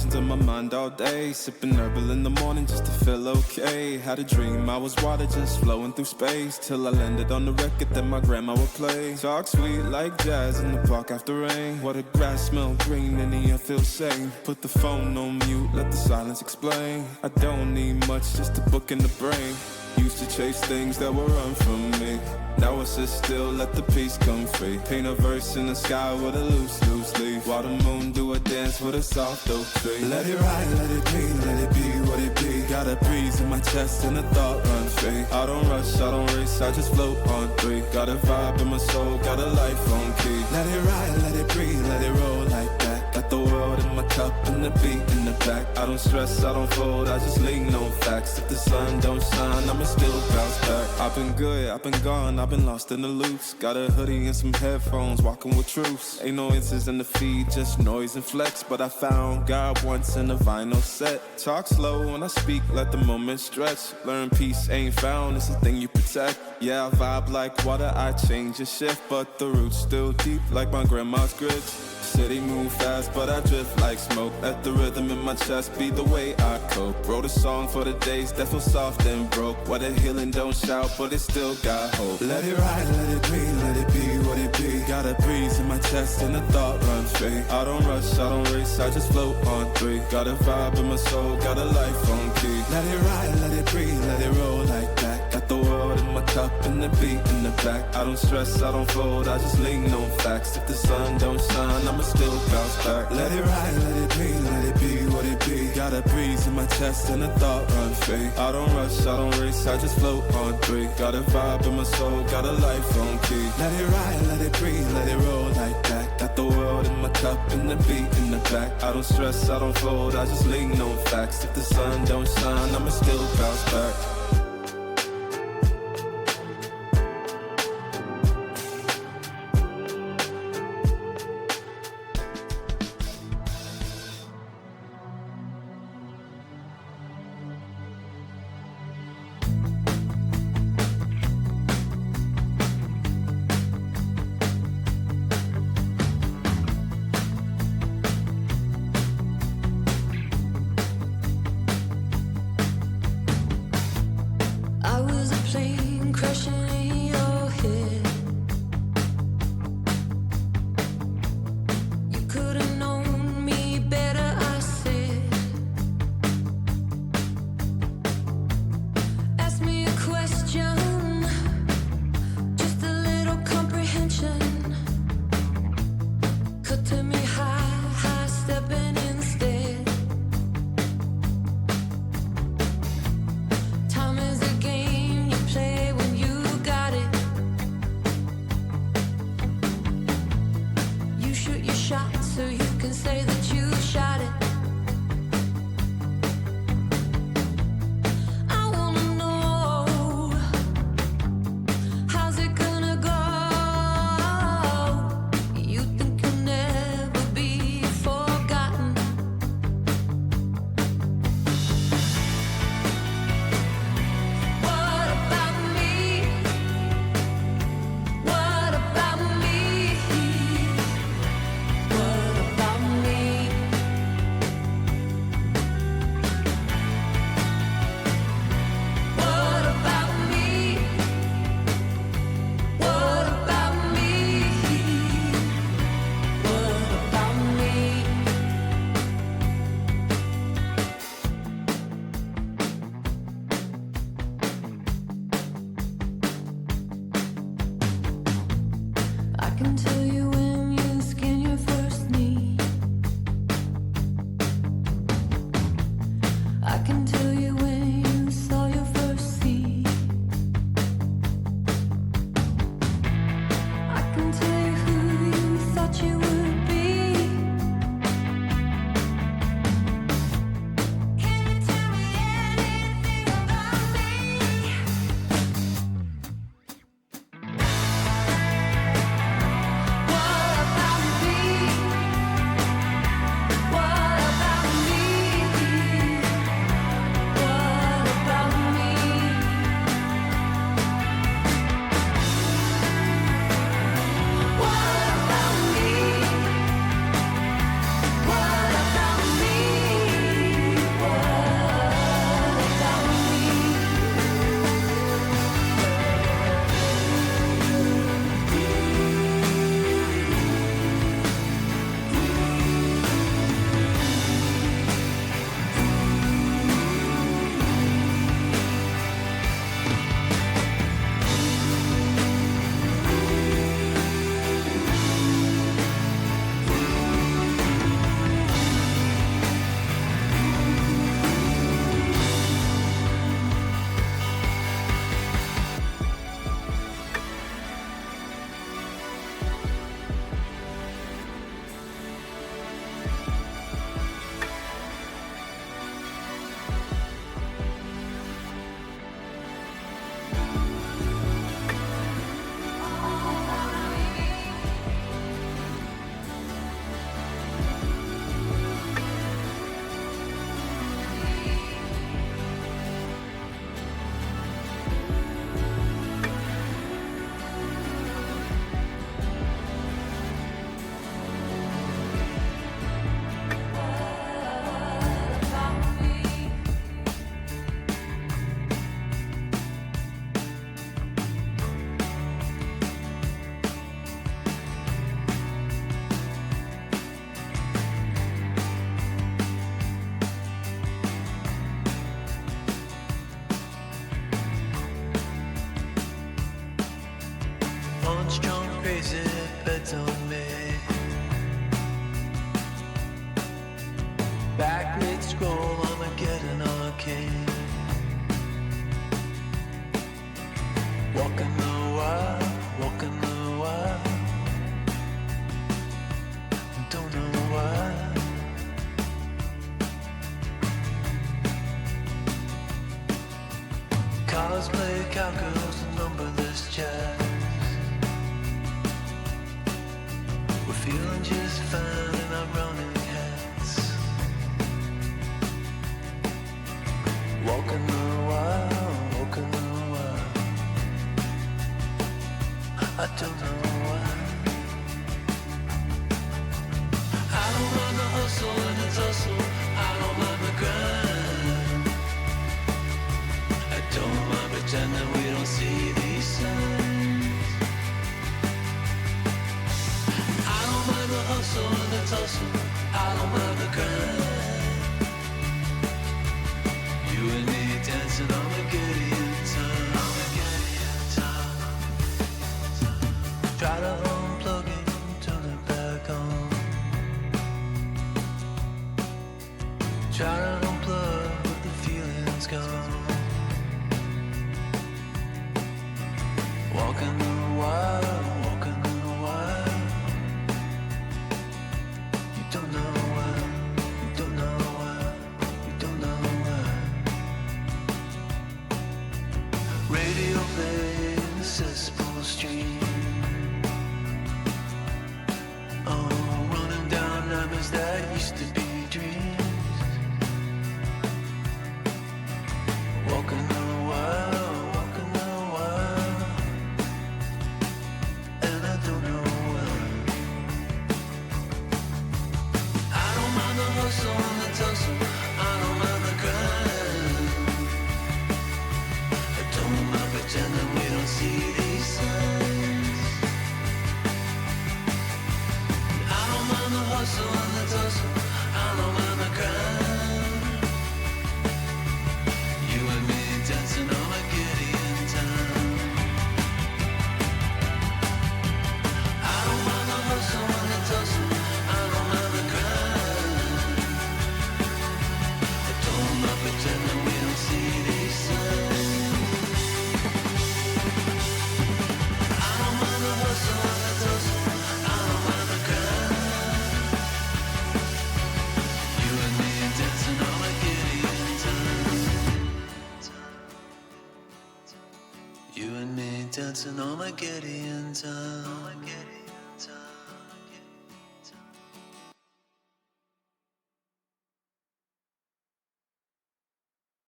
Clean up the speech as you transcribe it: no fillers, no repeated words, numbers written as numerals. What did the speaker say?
emotions on my mind all day. Sipping herbal in the morning just to feel okay. Had a dream I was water just flowing through space, till I landed on the record that my grandma would play. Talk sweet like jazz in the park after rain. What the grass smell green and the air feels sane. Put the phone on mute, let the silence explain. I don't need much, just a book in the brain. Used to chase things that were run from me. Now I sit still, let the peace come free. Paint a verse in the sky with a loose leaf. While the moon do a dance with a soft oak tree. Let it ride, let it be, let it be what it be. Got a breeze in my chest and a thought run free. I don't rush, I don't race, I just float on three. Got a vibe in my soul, got a life on key. Let it ride, let it breathe, let it roll like that. Got the world in my cup and the beat in the back. I don't stress, I don't fold, I just lean on facts. If the sun don't shine, I'ma still bounce back. I've been good, I've been gone, I've been lost in the loops. Got a hoodie and some headphones, walking with truths. Ain't no answers in the feed, just noise and flex. But I found God once in a vinyl set. Talk slow when I speak, let the moment stretch. Learn peace ain't found, it's a thing you protect. Yeah, I vibe like water, I change and shift. But the roots still deep like my grandma's grits. City move fast, but I drift like smoke. Let the rhythm in my chest be the way I cope. Wrote a song for the days that feel soft and broke. What a healing don't shout, but it still got hope. Let it ride, let it be, let it be what it be. Got a breeze in my chest and a thought run free. I don't rush, I don't race, I just float on three. Got a vibe in my soul, got a life on key. Let it ride, let it breathe, let it roll like that. Got the world in my cup and the beat in the back. I don't stress, I don't fold, I just lean on facts. If the sun don't shine, I'ma still bounce back. Let it ride, let it be, let it be what it be. Got a breeze in my chest and a thought run free. I don't rush, I don't race, I just float on three. Got a vibe in my soul, got a life on key. Let it ride, let it breathe, let it roll like that. Got the world in my cup and the beat in the back. I don't stress, I don't fold, I just lean on facts. If the sun don't shine, I'ma still bounce back. Hours play cowgirls and numberless jazz. We're feeling just fine in our running hats. Walking the wild, walking the wild. I don't know why. I don't mind the hustle and the tussle. I don't mind the grind. I don't mind pretending we don't see these signs. I don't mind the hustle and the tussle. I don't mind the grind. You and me dancing on the Gideon time. Try to unplug it, turn it back on. Try to unplug, but the feeling's gone. Walking the wild, walking the wild. You don't know why, you don't know why, you don't know why. Radio play in the cesspool stream. Oh, running down nightmares that used to be dreams. Walking the wild, walking the wild. And I don't know why. I don't mind the hustle and the tussle. I don't mind the grind. I don't mind pretending we don't see these signs. I don't mind the hustle and the tussle. I don't mind the grind. You and me dancing on a Gideon time. I don't mind the hustle and the tussle. I don't mind the grind. I don't mind pretending we don't see these signs. I don't mind the hustle and the tussle. I don't mind the grind. You and me dancing on a Gideon time. You and me dancing on a Gideon time.